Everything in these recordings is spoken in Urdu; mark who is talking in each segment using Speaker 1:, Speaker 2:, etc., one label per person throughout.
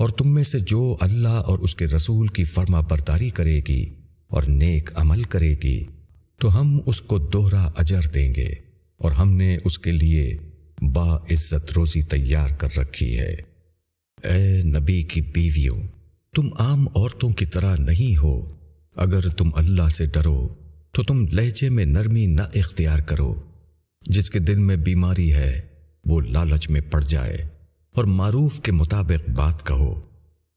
Speaker 1: اور تم میں سے جو اللہ اور اس کے رسول کی فرما برداری کرے گی اور نیک عمل کرے گی تو ہم اس کو دوہرا اجر دیں گے، اور ہم نے اس کے لیے باعزت روزی تیار کر رکھی ہے۔ اے نبی کی بیویوں، تم عام عورتوں کی طرح نہیں ہو۔ اگر تم اللہ سے ڈرو تو تم لہجے میں نرمی نہ اختیار کرو۔ جس کے دل میں بیماری ہے وہ لالچ میں پڑ جائے، اور معروف کے مطابق بات کہو،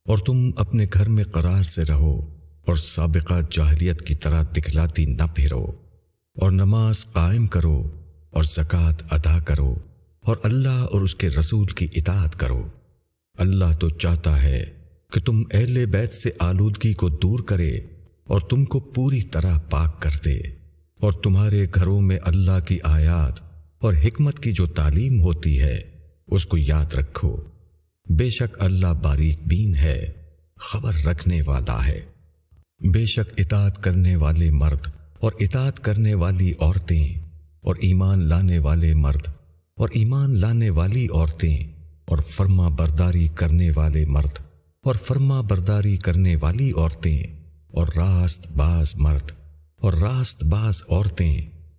Speaker 1: اور تم اپنے گھر میں قرار سے رہو، اور سابقہ جاہلیت کی طرح دکھلاتی نہ پھرو، اور نماز قائم کرو اور زکوٰۃ ادا کرو، اور اللہ اور اس کے رسول کی اطاعت کرو۔ اللہ تو چاہتا ہے کہ تم اہل بیت سے آلودگی کو دور کرے اور تم کو پوری طرح پاک کر دے، اور تمہارے گھروں میں اللہ کی آیات اور حکمت کی جو تعلیم ہوتی ہے اس کو یاد رکھو۔ بے شک اللہ باریک بین ہے، خبر رکھنے والا ہے۔ بے شک اطاعت کرنے والے مرد اور اطاعت کرنے والی عورتیں، اور ایمان لانے والے مرد اور ایمان لانے والی عورتیں، اور فرما برداری کرنے والے مرد اور فرما برداری کرنے والی عورتیں، اور راست باز مرد اور راست باز عورتیں،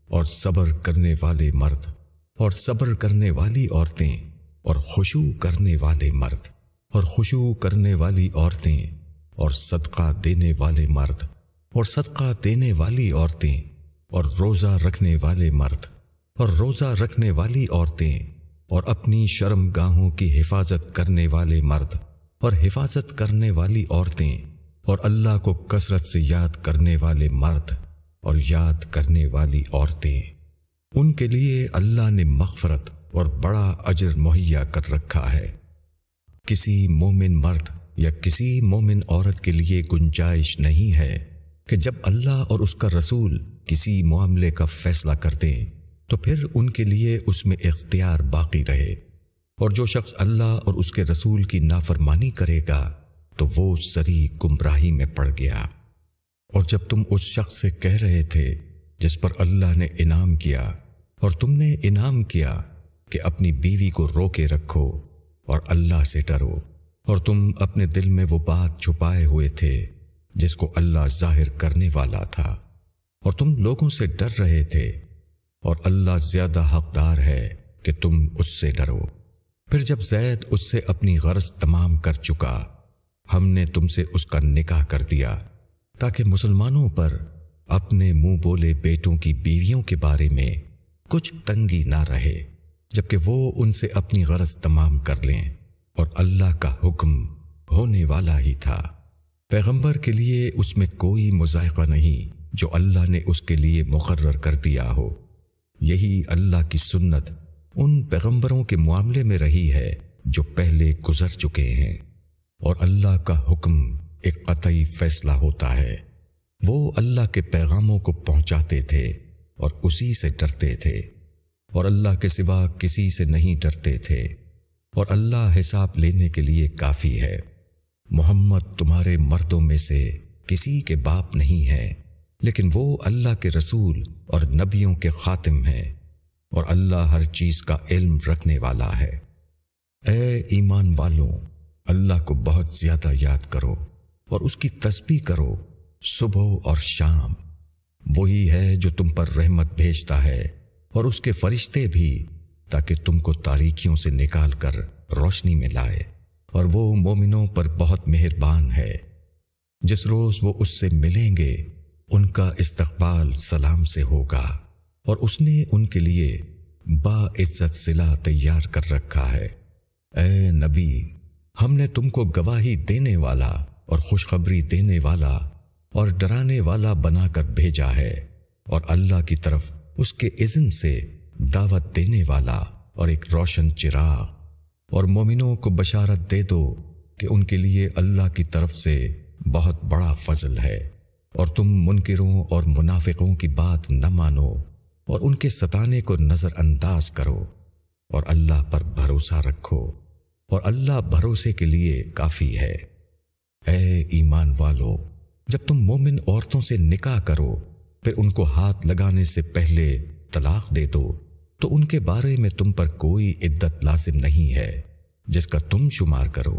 Speaker 1: اور صبر کرنے والے مرد اور صبر کرنے والی عورتیں، اور خشوع کرنے والے مرد اور خشوع کرنے والی عورتیں، اور صدقہ دینے والے مرد اور صدقہ دینے والی عورتیں، اور روزہ رکھنے والے مرد اور روزہ رکھنے والی عورتیں، اور اپنی شرم گاہوں کی حفاظت کرنے والے مرد اور حفاظت کرنے والی عورتیں، اور اللہ کو کثرت سے یاد کرنے والے مرد اور یاد کرنے والی عورتیں، ان کے لیے اللہ نے مغفرت اور بڑا اجر مہیا کر رکھا ہے۔ کسی مومن مرد یا کسی مومن عورت کے لیے گنجائش نہیں ہے کہ جب اللہ اور اس کا رسول کسی معاملے کا فیصلہ کر دیں تو پھر ان کے لیے اس میں اختیار باقی رہے، اور جو شخص اللہ اور اس کے رسول کی نافرمانی کرے گا تو وہ سری گمراہی میں پڑ گیا۔ اور جب تم اس شخص سے کہہ رہے تھے جس پر اللہ نے انعام کیا، اور تم نے انعام کیا کہ اپنی بیوی کو روکے رکھو اور اللہ سے ڈرو، اور تم اپنے دل میں وہ بات چھپائے ہوئے تھے جس کو اللہ ظاہر کرنے والا تھا، اور تم لوگوں سے ڈر رہے تھے، اور اللہ زیادہ حقدار ہے کہ تم اس سے ڈرو۔ پھر جب زید اس سے اپنی غرض تمام کر چکا، ہم نے تم سے اس کا نکاح کر دیا تاکہ مسلمانوں پر اپنے منہ بولے بیٹوں کی بیویوں کے بارے میں کچھ تنگی نہ رہے، جبکہ وہ ان سے اپنی غرض تمام کر لیں، اور اللہ کا حکم ہونے والا ہی تھا۔ پیغمبر کے لیے اس میں کوئی مذائقہ نہیں جو اللہ نے اس کے لیے مقرر کر دیا ہو۔ یہی اللہ کی سنت ان پیغمبروں کے معاملے میں رہی ہے جو پہلے گزر چکے ہیں، اور اللہ کا حکم ایک قطعی فیصلہ ہوتا ہے۔ وہ اللہ کے پیغاموں کو پہنچاتے تھے اور اسی سے ڈرتے تھے، اور اللہ کے سوا کسی سے نہیں ڈرتے تھے، اور اللہ حساب لینے کے لیے کافی ہے۔ محمد تمہارے مردوں میں سے کسی کے باپ نہیں ہے، لیکن وہ اللہ کے رسول اور نبیوں کے خاتم ہیں، اور اللہ ہر چیز کا علم رکھنے والا ہے۔ اے ایمان والوں، اللہ کو بہت زیادہ یاد کرو اور اس کی تسبیح کرو صبح اور شام۔ وہی ہے جو تم پر رحمت بھیجتا ہے، اور اس کے فرشتے بھی، تاکہ تم کو تاریکیوں سے نکال کر روشنی میں لائے، اور وہ مومنوں پر بہت مہربان ہے۔ جس روز وہ اس سے ملیں گے ان کا استقبال سلام سے ہوگا، اور اس نے ان کے لیے باعزت صلہ تیار کر رکھا ہے۔ اے نبی، ہم نے تم کو گواہی دینے والا اور خوشخبری دینے والا اور ڈرانے والا بنا کر بھیجا ہے، اور اللہ کی طرف اس کے اذن سے دعوت دینے والا اور ایک روشن چراغ۔ اور مومنوں کو بشارت دے دو کہ ان کے لیے اللہ کی طرف سے بہت بڑا فضل ہے، اور تم منکروں اور منافقوں کی بات نہ مانو اور ان کے ستانے کو نظر انداز کرو، اور اللہ پر بھروسہ رکھو، اور اللہ بھروسے کے لیے کافی ہے۔ اے ایمان والو، جب تم مومن عورتوں سے نکاح کرو پھر ان کو ہاتھ لگانے سے پہلے طلاق دے دو تو ان کے بارے میں تم پر کوئی عدت لازم نہیں ہے جس کا تم شمار کرو۔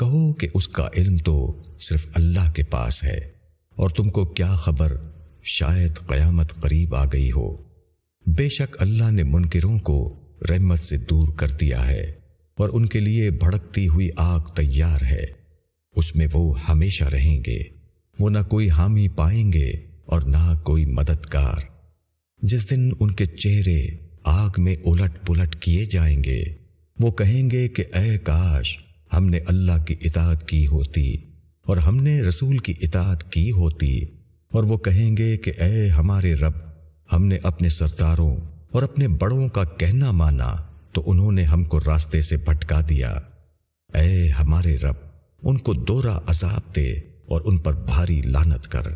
Speaker 1: کہو کہ اس کا علم تو صرف اللہ کے پاس ہے، اور تم کو کیا خبر، شاید قیامت قریب آ گئی ہو۔ بے شک اللہ نے منکروں کو رحمت سے دور کر دیا ہے، اور ان کے لیے بھڑکتی ہوئی آگ تیار ہے، اس میں وہ ہمیشہ رہیں گے، وہ نہ کوئی حامی پائیں گے اور نہ کوئی مددگار۔ جس دن ان کے چہرے آگ میں الٹ پلٹ کیے جائیں گے، وہ کہیں گے کہ اے کاش ہم نے اللہ کی اطاعت کی ہوتی اور ہم نے رسول کی اطاعت کی ہوتی، اور وہ کہیں گے کہ اے ہمارے رب، ہم نے اپنے سرداروں اور اپنے بڑوں کا کہنا مانا تو انہوں نے ہم کو راستے سے بھٹکا دیا۔ اے ہمارے رب، ان کو دوہرا عذاب دے اور ان پر بھاری لعنت کر۔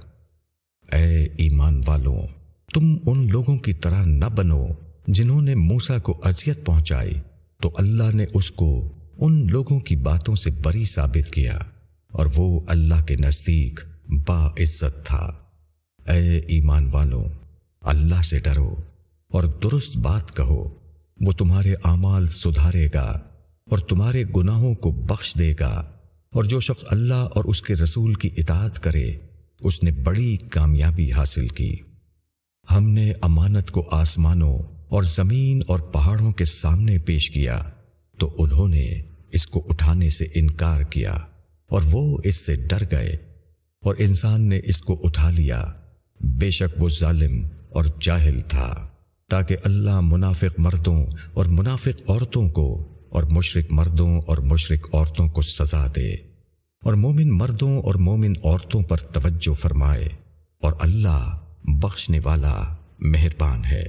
Speaker 1: اے ایمان والوں، تم ان لوگوں کی طرح نہ بنو جنہوں نے موسیٰ کو اذیت پہنچائی تو اللہ نے اس کو ان لوگوں کی باتوں سے بری ثابت کیا، اور وہ اللہ کے نزدیک باعزت تھا۔ اے ایمان والوں، اللہ سے ڈرو اور درست بات کہو، وہ تمہارے اعمال سدھارے گا اور تمہارے گناہوں کو بخش دے گا، اور جو شخص اللہ اور اس کے رسول کی اطاعت کرے اس نے بڑی کامیابی حاصل کی۔ ہم نے امانت کو آسمانوں اور زمین اور پہاڑوں کے سامنے پیش کیا تو انہوں نے اس کو اٹھانے سے انکار کیا، اور وہ اس سے ڈر گئے، اور انسان نے اس کو اٹھا لیا۔ بے شک وہ ظالم اور جاہل تھا، تاکہ اللہ منافق مردوں اور منافق عورتوں کو اور مشرک مردوں اور مشرک عورتوں کو سزا دے، اور مومن مردوں اور مومن عورتوں پر توجہ فرمائے، اور اللہ بخشنے والا مہربان ہے۔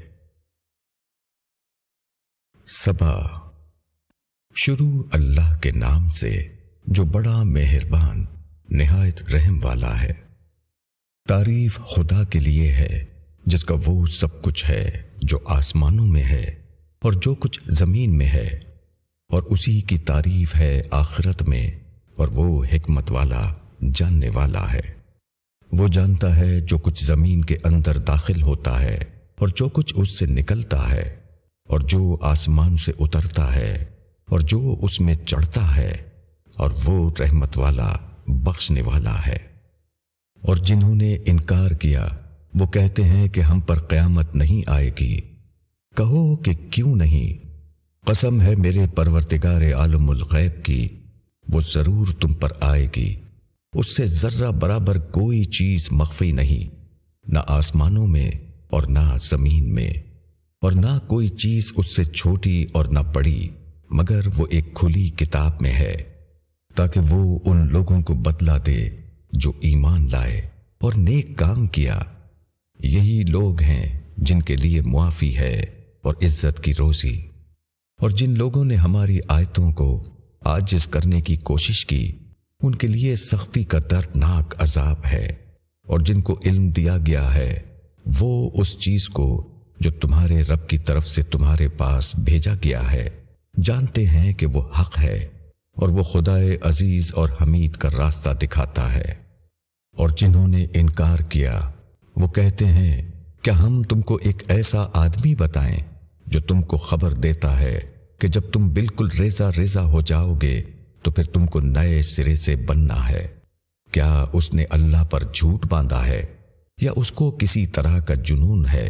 Speaker 1: سبا۔ شروع اللہ کے نام سے جو بڑا مہربان نہایت رحم والا ہے۔ تعریف خدا کے لیے ہے جس کا وہ سب کچھ ہے جو آسمانوں میں ہے اور جو کچھ زمین میں ہے، اور اسی کی تعریف ہے آخرت میں، اور وہ حکمت والا جاننے والا ہے۔ وہ جانتا ہے جو کچھ زمین کے اندر داخل ہوتا ہے اور جو کچھ اس سے نکلتا ہے، اور جو آسمان سے اترتا ہے اور جو اس میں چڑھتا ہے، اور وہ رحمت والا بخشنے والا ہے۔ اور جنہوں نے انکار کیا وہ کہتے ہیں کہ ہم پر قیامت نہیں آئے گی۔ کہو کہ کیوں نہیں؟ قسم ہے میرے پروردگار عالم الغیب کی، وہ ضرور تم پر آئے گی۔ اس سے ذرہ برابر کوئی چیز مخفی نہیں، نہ آسمانوں میں اور نہ زمین میں، اور نہ کوئی چیز اس سے چھوٹی اور نہ بڑی، مگر وہ ایک کھلی کتاب میں ہے، تاکہ وہ ان لوگوں کو بدلہ دے جو ایمان لائے اور نیک کام کیا۔ یہی لوگ ہیں جن کے لیے معافی ہے اور عزت کی روزی، اور جن لوگوں نے ہماری آیتوں کو عاجز کرنے کی کوشش کی ان کے لیے سختی کا دردناک عذاب ہے۔ اور جن کو علم دیا گیا ہے وہ اس چیز کو جو تمہارے رب کی طرف سے تمہارے پاس بھیجا گیا ہے جانتے ہیں کہ وہ حق ہے، اور وہ خدائے عزیز اور حمید کا راستہ دکھاتا ہے۔ اور جنہوں نے انکار کیا وہ کہتے ہیں کیا ہم تم کو ایک ایسا آدمی بتائیں جو تم کو خبر دیتا ہے کہ جب تم بالکل ریزہ ریزہ ہو جاؤ گے تو پھر تم کو نئے سرے سے بننا ہے۔ کیا اس نے اللہ پر جھوٹ باندھا ہے یا اس کو کسی طرح کا جنون ہے؟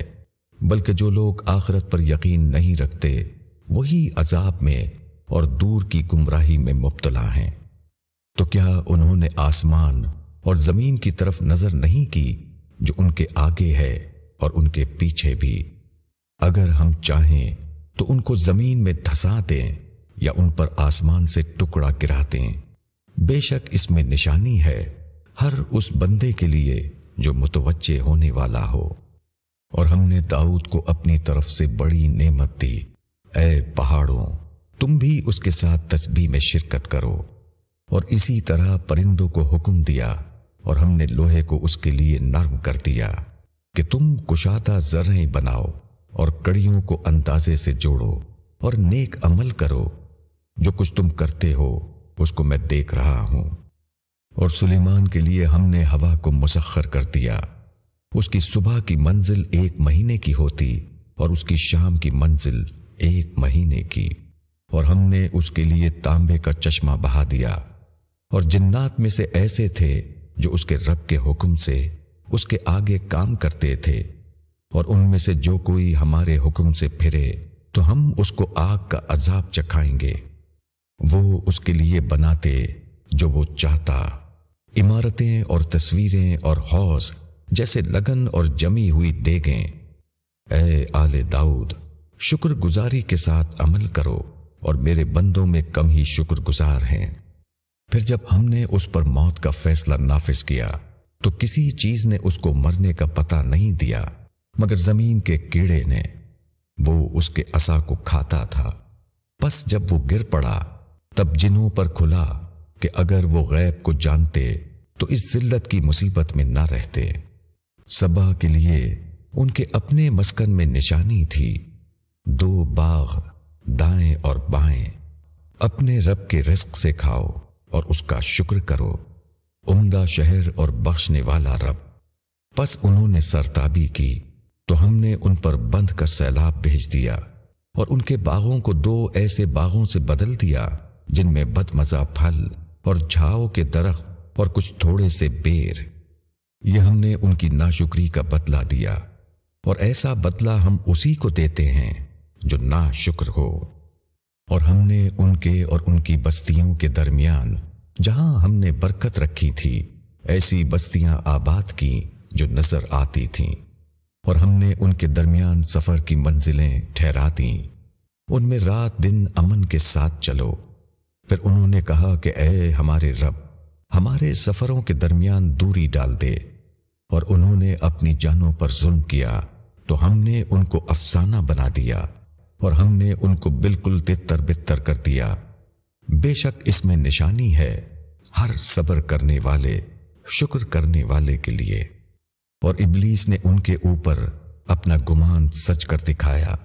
Speaker 1: بلکہ جو لوگ آخرت پر یقین نہیں رکھتے وہی عذاب میں اور دور کی گمراہی میں مبتلا ہیں۔ تو کیا انہوں نے آسمان اور زمین کی طرف نظر نہیں کی جو ان کے آگے ہے اور ان کے پیچھے بھی؟ اگر ہم چاہیں تو ان کو زمین میں دھسا دیں یا ان پر آسمان سے ٹکڑا گرا دیں۔ بے شک اس میں نشانی ہے ہر اس بندے کے لیے جو متوجہ ہونے والا ہو۔ اور ہم نے داؤد کو اپنی طرف سے بڑی نعمت دی۔ اے پہاڑوں، تم بھی اس کے ساتھ تسبیح میں شرکت کرو۔ اور اسی طرح پرندوں کو حکم دیا، اور ہم نے لوہے کو اس کے لیے نرم کر دیا کہ تم کشادہ ذریں بناؤ اور کڑیوں کو اندازے سے جوڑو اور نیک عمل کرو۔ جو کچھ تم کرتے ہو اس کو میں دیکھ رہا ہوں۔ اور سلیمان کے لیے ہم نے ہوا کو مسخر کر دیا۔ اس کی صبح کی منزل 1 مہینے کی ہوتی اور اس کی شام کی منزل 1 مہینے کی۔ اور ہم نے اس کے لیے تانبے کا چشمہ بہا دیا اور جنات میں سے ایسے تھے جو اس کے رب کے حکم سے اس کے آگے کام کرتے تھے، اور ان میں سے جو کوئی ہمارے حکم سے پھرے تو ہم اس کو آگ کا عذاب چکھائیں گے۔ وہ اس کے لیے بناتے جو وہ چاہتا، عمارتیں اور تصویریں اور حوض جیسے لگن اور جمی ہوئی دیگیں۔ اے آل داؤد، شکر گزاری کے ساتھ عمل کرو، اور میرے بندوں میں کم ہی شکر گزار ہیں۔ پھر جب ہم نے اس پر موت کا فیصلہ نافذ کیا تو کسی چیز نے اس کو مرنے کا پتہ نہیں دیا مگر زمین کے کیڑے نے۔ وہ اس کے عصا کو کھاتا تھا، پس جب وہ گر پڑا تب جنوں پر کھلا کہ اگر وہ غیب کو جانتے تو اس ذلت کی مصیبت میں نہ رہتے۔ سبا کے لیے ان کے اپنے مسکن میں نشانی تھی، 2 باغ دائیں اور بائیں۔ اپنے رب کے رزق سے کھاؤ اور اس کا شکر کرو، عمدہ شہر اور بخشنے والا رب۔ پس انہوں نے سرتابی کی تو ہم نے ان پر بند کا سیلاب بھیج دیا، اور ان کے باغوں کو 2 ایسے باغوں سے بدل دیا جن میں بدمزہ پھل اور جھاؤ کے درخت اور کچھ تھوڑے سے بیر۔ یہ ہم نے ان کی ناشکری کا بدلہ دیا، اور ایسا بدلہ ہم اسی کو دیتے ہیں جو ناشکر ہو۔ اور ہم نے ان کے اور ان کی بستیوں کے درمیان جہاں ہم نے برکت رکھی تھی ایسی بستیاں آباد کی جو نظر آتی تھیں، اور ہم نے ان کے درمیان سفر کی منزلیں ٹھہرا دیں، ان میں رات دن امن کے ساتھ چلو۔ پھر انہوں نے کہا کہ اے ہمارے رب، ہمارے سفروں کے درمیان دوری ڈال دے، اور انہوں نے اپنی جانوں پر ظلم کیا تو ہم نے ان کو افسانہ بنا دیا، اور ہم نے ان کو بالکل تتر بتر کر دیا۔ بے شک اس میں نشانی ہے ہر صبر کرنے والے، شکر کرنے والے کے لیے۔ اور ابلیس نے ان کے اوپر اپنا گمان سچ کر دکھایا،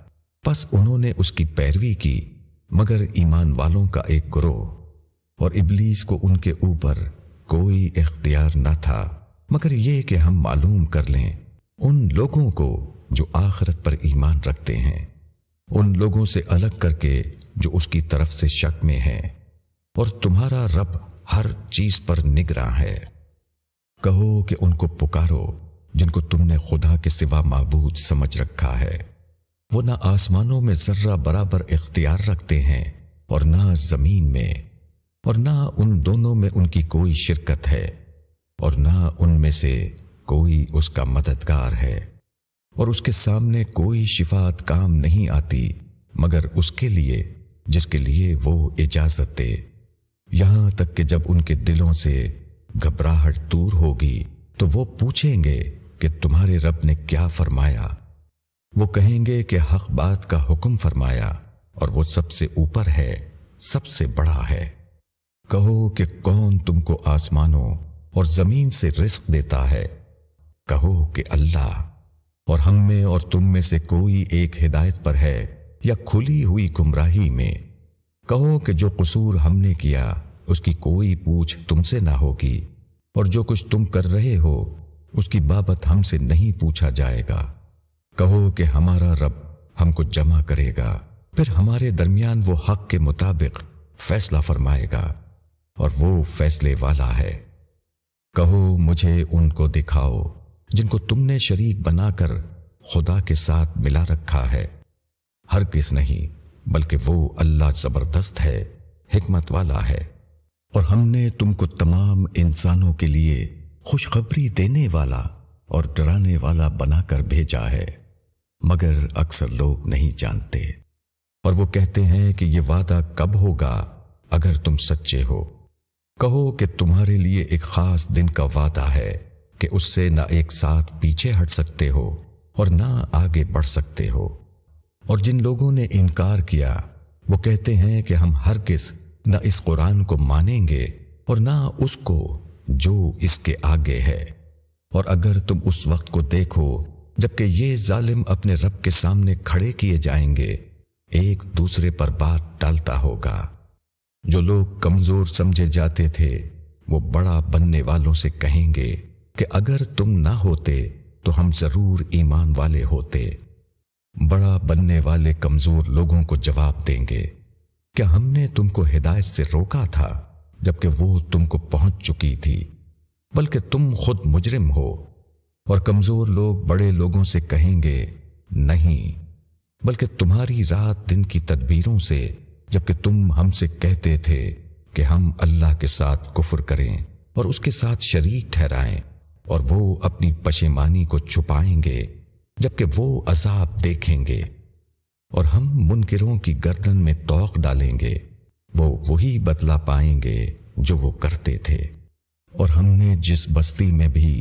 Speaker 1: پس انہوں نے اس کی پیروی کی مگر ایمان والوں کا ایک گروہ، اور ابلیس کو ان کے اوپر کوئی اختیار نہ تھا مگر یہ کہ ہم معلوم کر لیں ان لوگوں کو جو آخرت پر ایمان رکھتے ہیں، ان لوگوں سے الگ کر کے جو اس کی طرف سے شک میں ہیں، اور تمہارا رب ہر چیز پر نگراں ہے۔ کہو کہ ان کو پکارو جن کو تم نے خدا کے سوا معبود سمجھ رکھا ہے، وہ نہ آسمانوں میں ذرہ برابر اختیار رکھتے ہیں اور نہ زمین میں، اور نہ ان دونوں میں ان کی کوئی شرکت ہے، اور نہ ان میں سے کوئی اس کا مددگار ہے، اور اس کے سامنے کوئی شفاعت کام نہیں آتی مگر اس کے لیے جس کے لیے وہ اجازت دے، یہاں تک کہ جب ان کے دلوں سے گھبراہٹ دور ہوگی تو وہ پوچھیں گے کہ تمہارے رب نے کیا فرمایا؟ وہ کہیں گے کہ حق بات کا حکم فرمایا، اور وہ سب سے اوپر ہے، سب سے بڑا ہے۔ کہو کہ کون تم کو آسمانوں اور زمین سے رزق دیتا ہے؟ کہو کہ اللہ، اور ہم میں اور تم میں سے کوئی ایک ہدایت پر ہے یا کھلی ہوئی گمراہی میں۔ کہو کہ جو قصور ہم نے کیا اس کی کوئی پوچھ تم سے نہ ہوگی، اور جو کچھ تم کر رہے ہو اس کی بابت ہم سے نہیں پوچھا جائے گا۔ کہو کہ ہمارا رب ہم کو جمع کرے گا، پھر ہمارے درمیان وہ حق کے مطابق فیصلہ فرمائے گا، اور وہ فیصلے والا ہے۔ کہو مجھے ان کو دکھاؤ جن کو تم نے شریک بنا کر خدا کے ساتھ ملا رکھا ہے۔ ہرگز نہیں، بلکہ وہ اللہ زبردست ہے، حکمت والا ہے۔ اور ہم نے تم کو تمام انسانوں کے لیے خوشخبری دینے والا اور ڈرانے والا بنا کر بھیجا ہے، مگر اکثر لوگ نہیں جانتے۔ اور وہ کہتے ہیں کہ یہ وعدہ کب ہوگا اگر تم سچے ہو؟ کہو کہ تمہارے لیے ایک خاص دن کا وعدہ ہے کہ اس سے نہ ایک ساتھ پیچھے ہٹ سکتے ہو اور نہ آگے بڑھ سکتے ہو۔ اور جن لوگوں نے انکار کیا وہ کہتے ہیں کہ ہم ہرگز نہ اس قرآن کو مانیں گے اور نہ اس کو جو اس کے آگے ہے۔ اور اگر تم اس وقت کو دیکھو جبکہ یہ ظالم اپنے رب کے سامنے کھڑے کیے جائیں گے، ایک دوسرے پر بات ڈالتا ہوگا۔ جو لوگ کمزور سمجھے جاتے تھے وہ بڑا بننے والوں سے کہیں گے کہ اگر تم نہ ہوتے تو ہم ضرور ایمان والے ہوتے۔ بڑا بننے والے کمزور لوگوں کو جواب دیں گے، کیا ہم نے تم کو ہدایت سے روکا تھا؟ جبکہ وہ تم کو پہنچ چکی تھی، بلکہ تم خود مجرم ہو۔ اور کمزور لوگ بڑے لوگوں سے کہیں گے نہیں، بلکہ تمہاری رات دن کی تدبیروں سے، جبکہ تم ہم سے کہتے تھے کہ ہم اللہ کے ساتھ کفر کریں اور اس کے ساتھ شریک ٹھہرائیں، اور وہ اپنی پشیمانی کو چھپائیں گے جبکہ وہ عذاب دیکھیں گے، اور ہم منکروں کی گردن میں طوق ڈالیں گے، وہ وہی بدلہ پائیں گے جو وہ کرتے تھے۔ اور ہم نے جس بستی میں بھی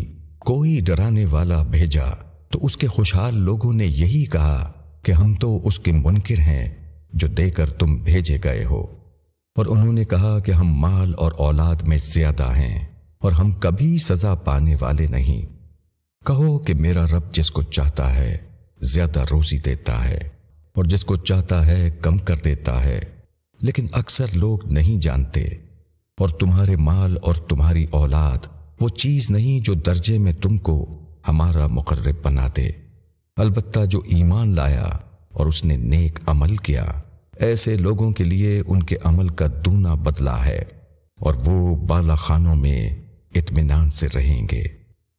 Speaker 1: کوئی ڈرانے والا بھیجا تو اس کے خوشحال لوگوں نے یہی کہا کہ ہم تو اس کے منکر ہیں جو دے کر تم بھیجے گئے ہو، اور انہوں نے کہا کہ ہم مال اور اولاد میں زیادہ ہیں اور ہم کبھی سزا پانے والے نہیں۔ کہو کہ میرا رب جس کو چاہتا ہے زیادہ روزی دیتا ہے اور جس کو چاہتا ہے کم کر دیتا ہے، لیکن اکثر لوگ نہیں جانتے۔ اور تمہارے مال اور تمہاری اولاد وہ چیز نہیں جو درجے میں تم کو ہمارا مقرب بنا دے، البتہ جو ایمان لایا اور اس نے نیک عمل کیا، ایسے لوگوں کے لیے ان کے عمل کا دونا بدلہ ہے، اور وہ بالا خانوں میں اطمینان سے رہیں گے۔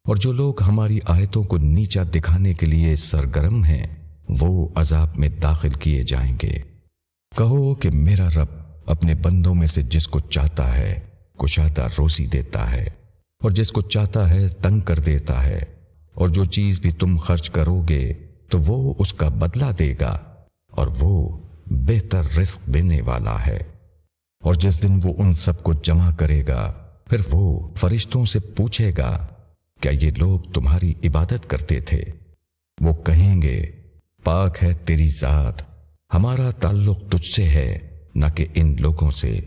Speaker 1: اور جو لوگ ہماری آیتوں کو نیچا دکھانے کے لیے سرگرم ہیں، وہ عذاب میں داخل کیے جائیں گے۔ کہو کہ میرا رب اپنے بندوں میں سے جس کو چاہتا ہے کشادہ روزی دیتا ہے اور جس کو چاہتا ہے تنگ کر دیتا ہے، اور جو چیز بھی تم خرچ کرو گے تو وہ اس کا بدلہ دے گا، اور وہ بہتر رزق دینے والا ہے۔ اور جس دن وہ ان سب کو جمع کرے گا، پھر وہ فرشتوں سے پوچھے گا کیا یہ لوگ تمہاری عبادت کرتے تھے؟ وہ کہیں گے پاک ہے تیری ذات، ہمارا تعلق تجھ سے ہے نہ کہ ان لوگوں سے،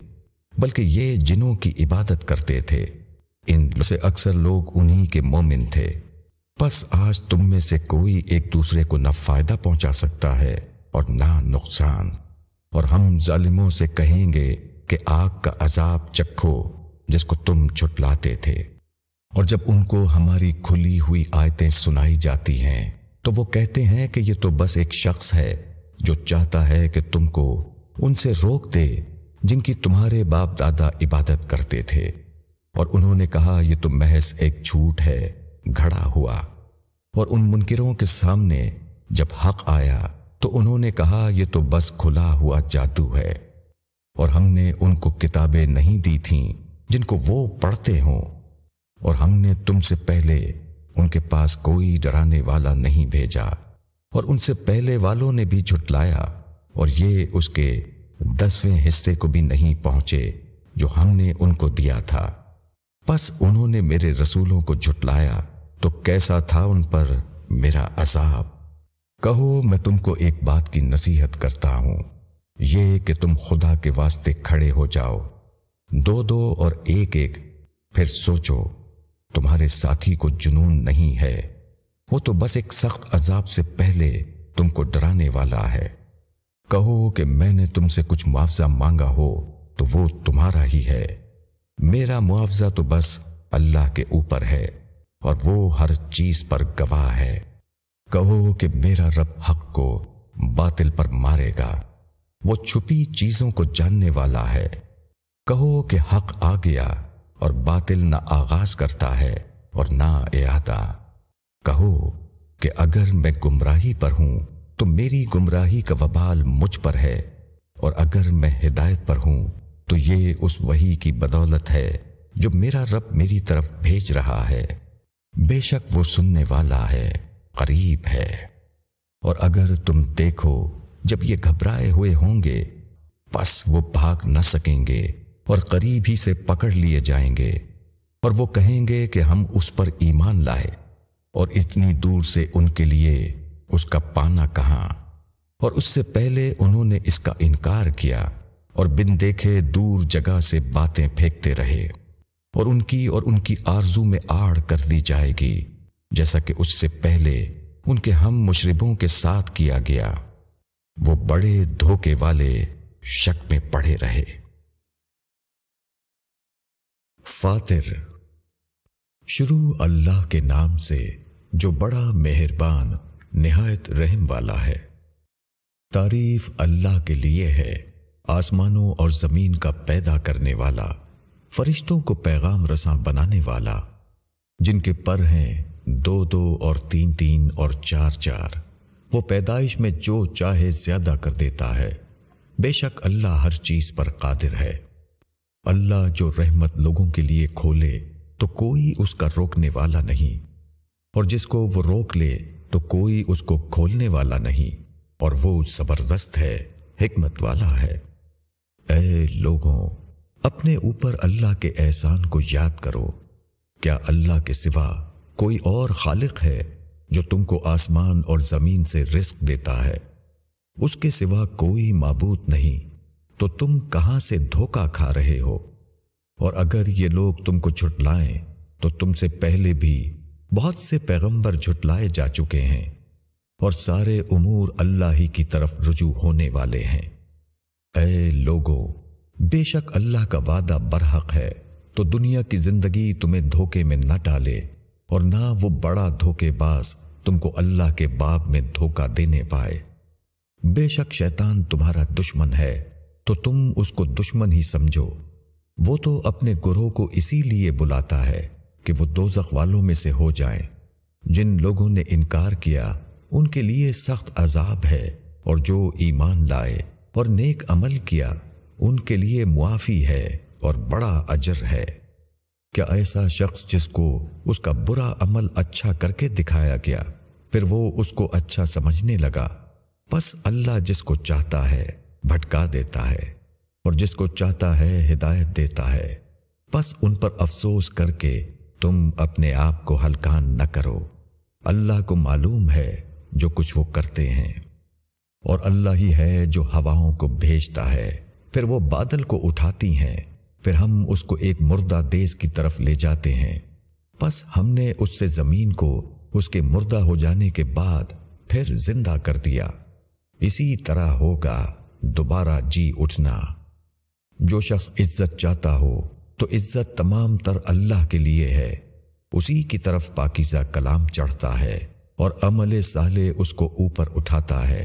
Speaker 1: بلکہ یہ جنوں کی عبادت کرتے تھے، ان سے اکثر لوگ انہی کے مومن تھے۔ پس آج تم میں سے کوئی ایک دوسرے کو نہ فائدہ پہنچا سکتا ہے اور نہ نقصان، اور ہم ظالموں سے کہیں گے کہ آگ کا عذاب چکھو جس کو تم جھٹلاتے تھے۔ اور جب ان کو ہماری کھلی ہوئی آیتیں سنائی جاتی ہیں تو وہ کہتے ہیں کہ یہ تو بس ایک شخص ہے جو چاہتا ہے کہ تم کو ان سے روک دے جن کی تمہارے باپ دادا عبادت کرتے تھے، اور انہوں نے کہا یہ تو محض ایک جھوٹ ہے گھڑا ہوا۔ اور ان منکروں کے سامنے جب حق آیا تو انہوں نے کہا یہ تو بس کھلا ہوا جادو ہے، اور ہم نے ان کو کتابیں نہیں دی تھیں جن کو وہ پڑھتے ہوں، اور ہم نے تم سے پہلے ان کے پاس کوئی ڈرانے والا نہیں بھیجا، اور ان سے پہلے والوں نے بھی جھٹلایا، اور یہ اس کے 10ویں حصے کو بھی نہیں پہنچے جو ہم نے ان کو دیا تھا۔ پس انہوں نے میرے رسولوں کو جھٹلایا تو کیسا تھا ان پر میرا عذاب۔ کہو میں تم کو ایک بات کی نصیحت کرتا ہوں، یہ کہ تم خدا کے واسطے کھڑے ہو جاؤ، دو دو اور ایک ایک، پھر سوچو تمہارے ساتھی کو جنون نہیں ہے، وہ تو بس ایک سخت عذاب سے پہلے تم کو ڈرانے والا ہے۔ کہو کہ میں نے تم سے کچھ معاوضہ مانگا ہو تو وہ تمہارا ہی ہے، میرا معاوضہ تو بس اللہ کے اوپر ہے، اور وہ ہر چیز پر گواہ ہے۔ کہو کہ میرا رب حق کو باطل پر مارے گا، وہ چھپی چیزوں کو جاننے والا ہے۔ کہو کہ حق آ گیا اور باطل نہ آغاز کرتا ہے اور نہ احاطہ۔ کہو کہ اگر میں گمراہی پر ہوں تو میری گمراہی کا وبال مجھ پر ہے، اور اگر میں ہدایت پر ہوں تو یہ اس وحی کی بدولت ہے جو میرا رب میری طرف بھیج رہا ہے، بے شک وہ سننے والا ہے، قریب ہے۔ اور اگر تم دیکھو جب یہ گھبرائے ہوئے ہوں گے، پس وہ بھاگ نہ سکیں گے اور قریب ہی سے پکڑ لیے جائیں گے، اور وہ کہیں گے کہ ہم اس پر ایمان لائے، اور اتنی دور سے ان کے لیے اس کا پانا کہاں، اور اس سے پہلے انہوں نے اس کا انکار کیا اور بن دیکھے دور جگہ سے باتیں پھینکتے رہے، اور ان کی آرزو میں آڑ کر دی جائے گی جیسا کہ اس سے پہلے ان کے ہم مشربوں کے ساتھ کیا گیا، وہ بڑے دھوکے والے شک میں پڑے رہے۔ فاطر۔ شروع اللہ کے نام سے جو بڑا مہربان نہایت رحم والا ہے۔ تعریف اللہ کے لیے ہے، آسمانوں اور زمین کا پیدا کرنے والا،
Speaker 2: فرشتوں کو پیغام رساں بنانے والا، جن کے پر ہیں 2 اور 3 اور 4، وہ پیدائش میں جو چاہے زیادہ کر دیتا ہے۔ بے شک اللہ ہر چیز پر قادر ہے۔ اللہ جو رحمت لوگوں کے لیے کھولے تو کوئی اس کا روکنے والا نہیں، اور جس کو وہ روک لے تو کوئی اس کو کھولنے والا نہیں، اور وہ زبردست ہے، حکمت والا ہے۔ اے لوگوں، اپنے اوپر اللہ کے احسان کو یاد کرو۔ کیا اللہ کے سوا کوئی اور خالق ہے جو تم کو آسمان اور زمین سے رزق دیتا ہے؟ اس کے سوا کوئی معبود نہیں، تو تم کہاں سے دھوکہ کھا رہے ہو؟ اور اگر یہ لوگ تم کو جھٹلائیں تو تم سے پہلے بھی بہت سے پیغمبر جھٹلائے جا چکے ہیں، اور سارے امور اللہ ہی کی طرف رجوع ہونے والے ہیں۔ اے لوگو، بے شک اللہ کا وعدہ برحق ہے، تو دنیا کی زندگی تمہیں دھوکے میں نہ ڈالے، اور نہ وہ بڑا دھوکے باز تم کو اللہ کے باب میں دھوکہ دینے پائے۔ بے شک شیطان تمہارا دشمن ہے، تو تم اس کو دشمن ہی سمجھو۔ وہ تو اپنے گروہ کو اسی لیے بلاتا ہے کہ وہ دوزخ والوں میں سے ہو جائیں۔ جن لوگوں نے انکار کیا ان کے لیے سخت عذاب ہے، اور جو ایمان لائے اور نیک عمل کیا ان کے لیے معافی ہے اور بڑا اجر ہے۔ کیا ایسا شخص جس کو اس کا برا عمل اچھا کر کے دکھایا گیا، پھر وہ اس کو اچھا سمجھنے لگا؟ پس اللہ جس کو چاہتا ہے بھٹکا دیتا ہے، اور جس کو چاہتا ہے ہدایت دیتا ہے۔ پس ان پر افسوس کر کے تم اپنے آپ کو ہلکان نہ کرو۔ اللہ کو معلوم ہے جو کچھ وہ کرتے ہیں، اور اللہ ہی ہے جو ہواؤں کو بھیجتا ہے، پھر وہ بادل کو اٹھاتی ہیں، پھر ہم اس کو ایک مردہ دیس کی طرف لے جاتے ہیں۔ پس ہم نے اس سے زمین کو اس کے مردہ ہو جانے کے بعد پھر زندہ کر دیا۔ اسی طرح ہوگا دوبارہ جی اٹھنا۔ جو شخص عزت چاہتا ہو تو عزت تمام تر اللہ کے لیے ہے، اسی کی طرف پاکیزہ کلام چڑھتا ہے، اور عمل صالح اس کو اوپر اٹھاتا ہے۔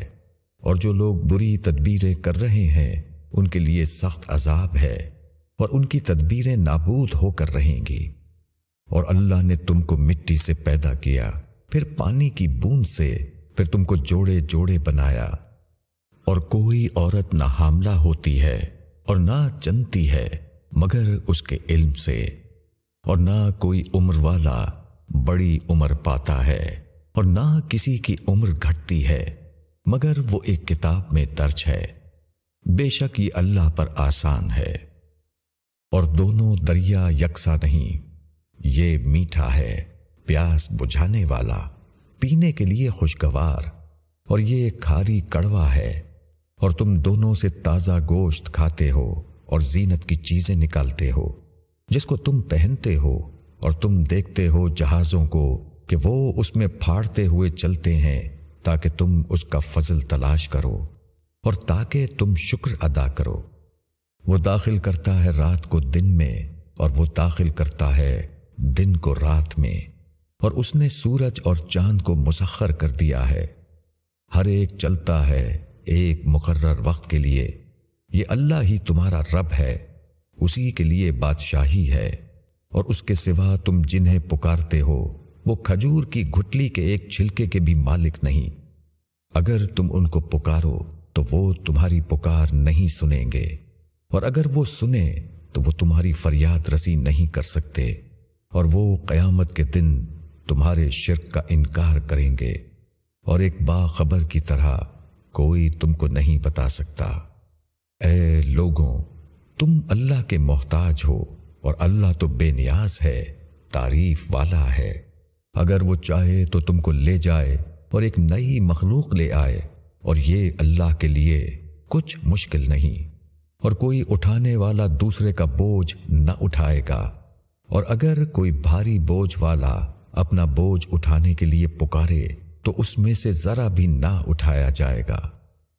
Speaker 2: اور جو لوگ بری تدبیریں کر رہے ہیں ان کے لیے سخت عذاب ہے، اور ان کی تدبیریں نابود ہو کر رہیں گی۔ اور اللہ نے تم کو مٹی سے پیدا کیا، پھر پانی کی بوند سے، پھر تم کو جوڑے جوڑے بنایا، اور کوئی عورت نہ حاملہ ہوتی ہے اور نہ جنتی ہے مگر اس کے علم سے، اور نہ کوئی عمر والا بڑی عمر پاتا ہے، اور نہ کسی کی عمر گھٹتی ہے مگر وہ ایک کتاب میں درج ہے۔ بے شک یہ اللہ پر آسان ہے۔ اور دونوں دریا یکساں نہیں، یہ میٹھا ہے، پیاس بجھانے والا، پینے کے لیے خوشگوار، اور یہ کھاری کڑوا ہے۔ اور تم دونوں سے تازہ گوشت کھاتے ہو اور زینت کی چیزیں نکالتے ہو، جس کو تم پہنتے ہو، اور تم دیکھتے ہو جہازوں کو کہ وہ اس میں پھاڑتے ہوئے چلتے ہیں تاکہ تم اس کا فضل تلاش کرو، اور تاکہ تم شکر ادا کرو۔ وہ داخل کرتا ہے رات کو دن میں، اور وہ داخل کرتا ہے دن کو رات میں، اور اس نے سورج اور چاند کو مسخر کر دیا ہے۔ ہر ایک چلتا ہے ایک مقرر وقت کے لیے۔ یہ اللہ ہی تمہارا رب ہے، اسی کے لیے بادشاہی ہے، اور اس کے سوا تم جنہیں پکارتے ہو وہ کھجور کی گھٹلی کے ایک چھلکے کے بھی مالک نہیں۔ اگر تم ان کو پکارو تو وہ تمہاری پکار نہیں سنیں گے، اور اگر وہ سنیں تو وہ تمہاری فریاد رسی نہیں کر سکتے، اور وہ قیامت کے دن تمہارے شرک کا انکار کریں گے، اور ایک باخبر کی طرح کوئی تم کو نہیں بتا سکتا۔ اے لوگوں، تم اللہ کے محتاج ہو، اور اللہ تو بے نیاز ہے، تعریف والا ہے۔ اگر وہ چاہے تو تم کو لے جائے اور ایک نئی مخلوق لے آئے، اور یہ اللہ کے لیے کچھ مشکل نہیں۔ اور کوئی اٹھانے والا دوسرے کا بوجھ نہ اٹھائے گا، اور اگر کوئی بھاری بوجھ والا اپنا بوجھ اٹھانے کے لیے پکارے تو اس میں سے ذرا بھی نہ اٹھایا جائے گا،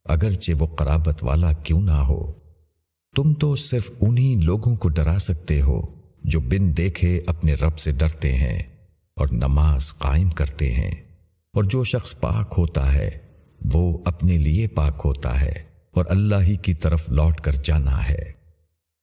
Speaker 2: اگرچہ وہ قرابت والا کیوں نہ ہو۔ تم تو صرف انہی لوگوں کو ڈرا سکتے ہو جو بن دیکھے اپنے رب سے ڈرتے ہیں اور نماز قائم کرتے ہیں۔ اور جو شخص پاک ہوتا ہے وہ اپنے لیے پاک ہوتا ہے، اور اللہ ہی کی طرف لوٹ کر جانا ہے۔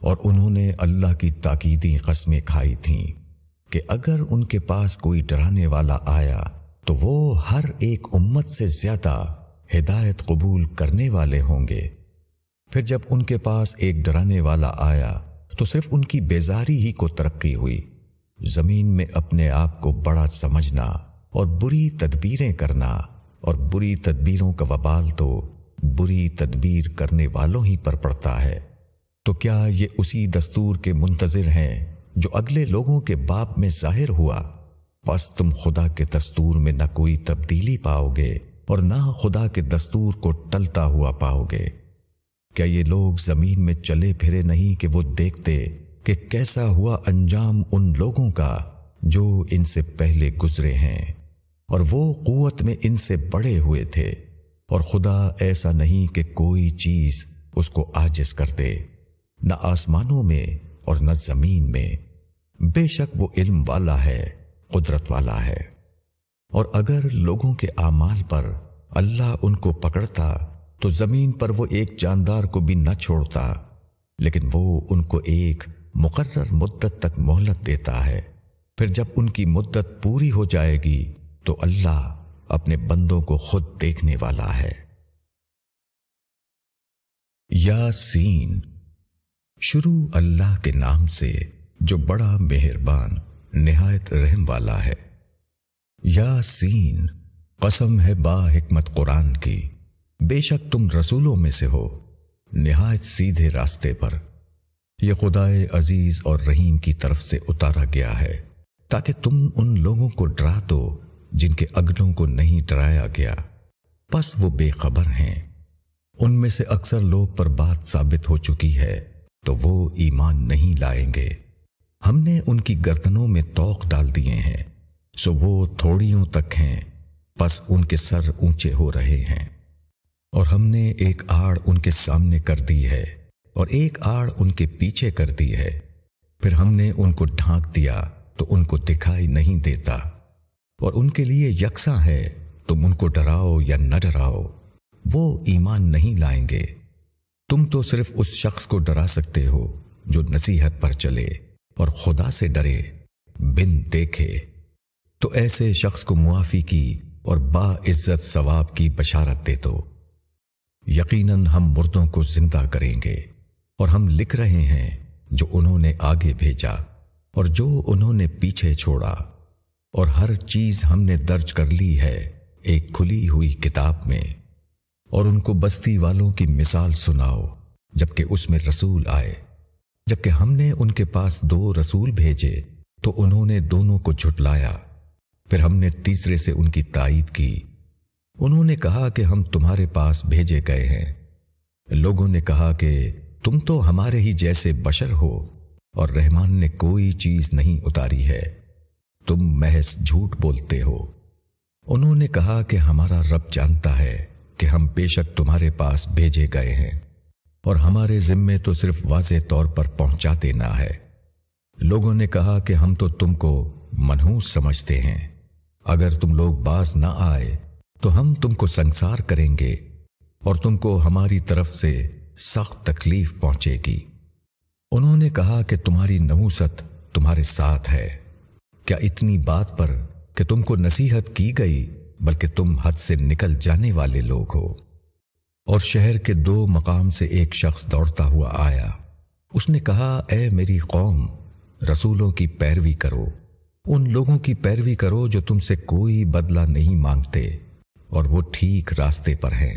Speaker 2: اور انہوں نے اللہ کی تاکیدی قسمیں کھائی تھیں کہ اگر ان کے پاس کوئی ڈرانے والا آیا تو وہ ہر ایک امت سے زیادہ ہدایت قبول کرنے والے ہوں گے۔ پھر جب ان کے پاس ایک ڈرانے والا آیا تو صرف ان کی بیزاری ہی کو ترقی ہوئی۔ زمین میں اپنے آپ کو بڑا سمجھنا اور بری تدبیریں کرنا، اور بری تدبیروں کا وبال تو بری تدبیر کرنے والوں ہی پر پڑتا ہے۔ تو کیا یہ اسی دستور کے منتظر ہیں جو اگلے لوگوں کے باب میں ظاہر ہوا؟ بس تم خدا کے دستور میں نہ کوئی تبدیلی پاؤ گے اور نہ خدا کے دستور کو ٹلتا ہوا پاؤ گے۔ کیا یہ لوگ زمین میں چلے پھرے نہیں کہ وہ دیکھتے کہ کیسا ہوا انجام ان لوگوں کا جو ان سے پہلے گزرے ہیں، اور وہ قوت میں ان سے بڑے ہوئے تھے، اور خدا ایسا نہیں کہ کوئی چیز اس کو عاجز کر دے، نہ آسمانوں میں اور نہ زمین میں۔ بے شک وہ علم والا ہے، قدرت والا ہے۔ اور اگر لوگوں کے اعمال پر اللہ ان کو پکڑتا تو زمین پر وہ ایک جاندار کو بھی نہ چھوڑتا، لیکن وہ ان کو ایک مقرر مدت تک مہلت دیتا ہے۔ پھر جب ان کی مدت پوری ہو جائے گی تو اللہ اپنے بندوں کو خود دیکھنے والا ہے۔ یاسین، شروع اللہ کے نام سے جو بڑا مہربان نہایت رحم والا ہے۔ یاسین، قسم ہے با حکمت قرآن کی، بے شک تم رسولوں میں سے ہو نہایت سیدھے راستے پر۔ یہ خدائے عزیز اور رحیم کی طرف سے اتارا گیا ہے تاکہ تم ان لوگوں کو ڈرا دو جن کے اگلوں کو نہیں ڈرایا گیا، پس وہ بے خبر ہیں۔ ان میں سے اکثر لوگ پر بات ثابت ہو چکی ہے تو وہ ایمان نہیں لائیں گے۔ ہم نے ان کی گردنوں میں طوق ڈال دیے ہیں، سو وہ تھوڑیوں تک ہیں، پس ان کے سر اونچے ہو رہے ہیں۔ اور ہم نے ایک آڑ ان کے سامنے کر دی ہے اور ایک آڑ ان کے پیچھے کر دی ہے، پھر ہم نے ان کو ڈھانک دیا تو ان کو دکھائی نہیں دیتا، اور ان کے لیے یکساں ہے، تم ان کو ڈراؤ یا نہ ڈراؤ وہ ایمان نہیں لائیں گے۔ تم تو صرف اس شخص کو ڈرا سکتے ہو جو نصیحت پر چلے اور خدا سے ڈرے بن دیکھے، تو ایسے شخص کو معافی کی اور با عزت ثواب کی بشارت دے دو۔ یقیناً ہم مردوں کو زندہ کریں گے، اور ہم لکھ رہے ہیں جو انہوں نے آگے بھیجا اور جو انہوں نے پیچھے چھوڑا، اور ہر چیز ہم نے درج کر لی ہے ایک کھلی ہوئی کتاب میں۔ اور ان کو بستی والوں کی مثال سناؤ جبکہ اس میں رسول آئے، جبکہ ہم نے ان کے پاس 2 رسول بھیجے تو انہوں نے دونوں کو جھٹلایا، پھر ہم نے تیسرے سے ان کی تائید کی۔ انہوں نے کہا کہ ہم تمہارے پاس بھیجے گئے ہیں۔ لوگوں نے کہا کہ تم تو ہمارے ہی جیسے بشر ہو اور رحمان نے کوئی چیز نہیں اتاری ہے، تم محض جھوٹ بولتے ہو۔ انہوں نے کہا کہ ہمارا رب جانتا ہے کہ ہم بے شک تمہارے پاس بھیجے گئے ہیں، اور ہمارے ذمے تو صرف واضح طور پر پہنچا دینا ہے۔ لوگوں نے کہا کہ ہم تو تم کو منحوس سمجھتے ہیں، اگر تم لوگ باز نہ آئے تو ہم تم کو سنسار کریں گے اور تم کو ہماری طرف سے سخت تکلیف پہنچے گی۔ انہوں نے کہا کہ تمہاری نحوست تمہارے ساتھ ہے، کیا اتنی بات پر کہ تم کو نصیحت کی گئی بلکہ تم حد سے نکل جانے والے لوگ ہو۔ اور شہر کے 2 مقام سے ایک شخص دوڑتا ہوا آیا، اس نے کہا اے میری قوم، رسولوں کی پیروی کرو، ان لوگوں کی پیروی کرو جو تم سے کوئی بدلہ نہیں مانگتے اور وہ ٹھیک راستے پر ہیں۔